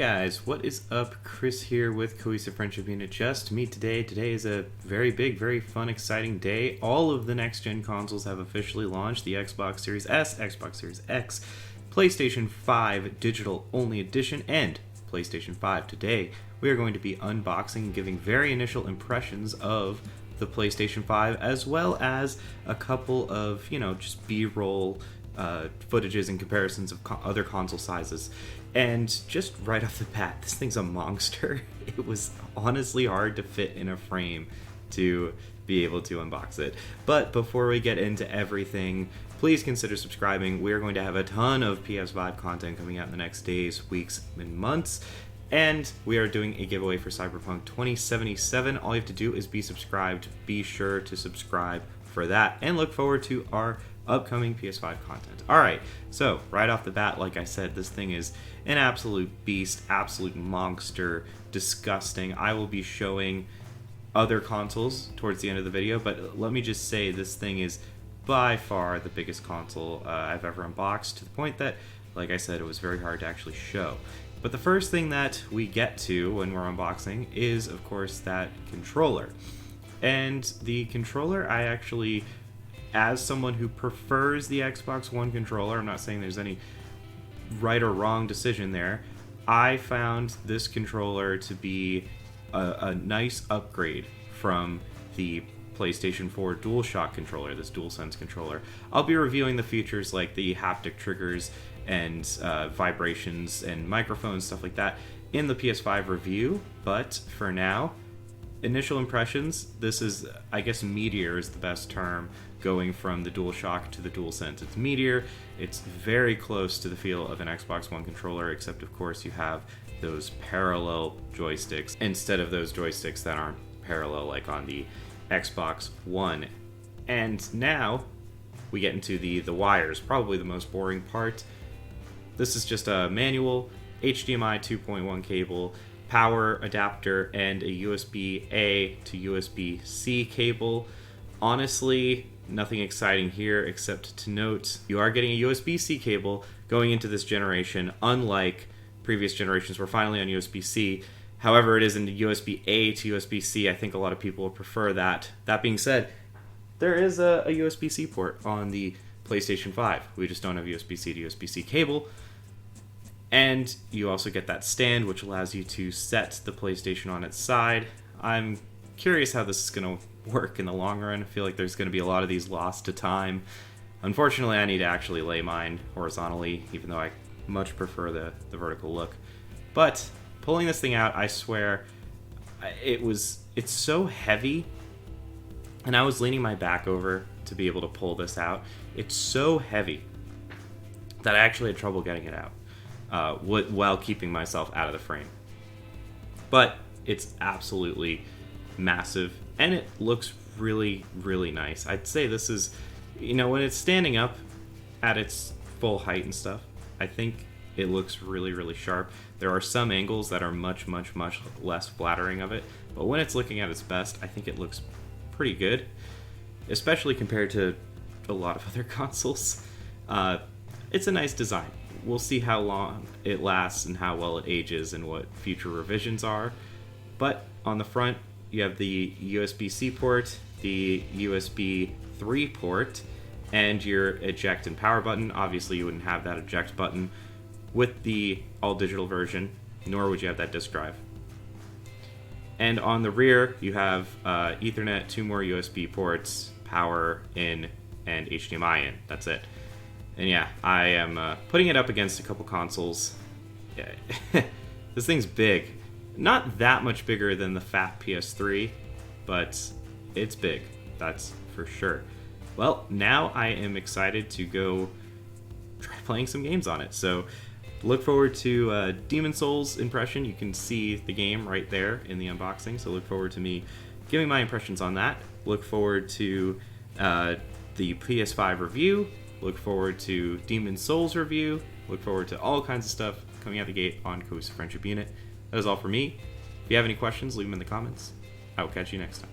guys, what is up? Chris here with Cohesive Friendship Unit. Just me today. Today is a very big, very fun, exciting day. All of the next-gen consoles have officially launched. The Xbox Series S, Xbox Series X, PlayStation 5 Digital Only Edition, and PlayStation 5. Today, we are going to be unboxing and giving very initial impressions of the PlayStation 5, as well as a couple of, just B-roll footages and comparisons of other console sizes. And just right off the bat, this thing's a monster. It was honestly hard to fit in a frame to be able to unbox it. But before we get into everything, please consider subscribing. We are going to have a ton of PS5 content coming out in the next days, weeks, and months. And we are doing a giveaway for Cyberpunk 2077. All you have to do is be subscribed. Be sure to subscribe for that. And look forward to our upcoming PS5 content. Alright, so right off the bat, like I said, this thing is an absolute beast, absolute monster, disgusting. I will be showing other consoles towards the end of the video, but let me just say this thing is by far the biggest console I've ever unboxed, to the point that, like I said, it was very hard to actually show. But the first thing that we get to when we're unboxing is, of course, that controller. And the controller, I actually, as someone who prefers the Xbox One controller, I'm not saying there's any right or wrong decision there, I found this controller to be a nice upgrade from the PlayStation 4 DualShock controller, this DualSense controller. I'll be reviewing the features like the haptic triggers and vibrations and microphones, stuff like that, in the PS5 review, but for now, initial impressions, this is, I guess meteor is the best term, going from the DualShock to the DualSense. It's meteor, it's very close to the feel of an Xbox One controller, except of course you have those parallel joysticks instead of those joysticks that aren't parallel like on the Xbox One. And now we get into the wires, probably the most boring part. This is just a manual, HDMI 2.1 cable, power adapter, and a USB-A to USB-C cable. Honestly, nothing exciting here except to note you are getting a USB-C cable going into this generation, unlike previous generations. We're finally on USB-C. However, it is in USB-A to USB-C. I think a lot of people will prefer that. That being said, there is a USB-C port on the PlayStation 5. We just don't have USB-C to USB-C cable. And you also get that stand, which allows you to set the PlayStation on its side. I'm curious how this is going to work in the long run. I feel like there's going to be a lot of these lost to time. Unfortunately, I need to actually lay mine horizontally, even though I much prefer the vertical look. But pulling this thing out, I swear, it's so heavy, and I was leaning my back over to be able to pull this out. It's so heavy that I actually had trouble getting it out while keeping myself out of the frame. But it's absolutely massive, and it looks really, really nice. I'd say this is, when it's standing up at its full height and stuff, I think it looks really, really sharp. There are some angles that are much, much, much less flattering of it, but when it's looking at its best, I think it looks pretty good, especially compared to a lot of other consoles. It's a nice design. We'll see how long it lasts and how well it ages and what future revisions are. But on the front, you have the USB-C port, the USB 3 port, and your eject and power button. Obviously, you wouldn't have that eject button with the all-digital version, nor would you have that disk drive. And on the rear, you have Ethernet, 2 more USB ports, power in, and HDMI in. That's it. And yeah, I am putting it up against a couple consoles. Yeah. This thing's big. Not that much bigger than the fat PS3, but it's big. That's for sure. Well, now I am excited to go try playing some games on it. So look forward to Demon Souls impression. You can see the game right there in the unboxing. So look forward to me giving my impressions on that. Look forward to the PS5 review. Look forward to Demon Souls review. Look forward to all kinds of stuff coming out the gate on Cohesive Friendship Unit. That is all for me. If you have any questions, leave them in the comments. I will catch you next time.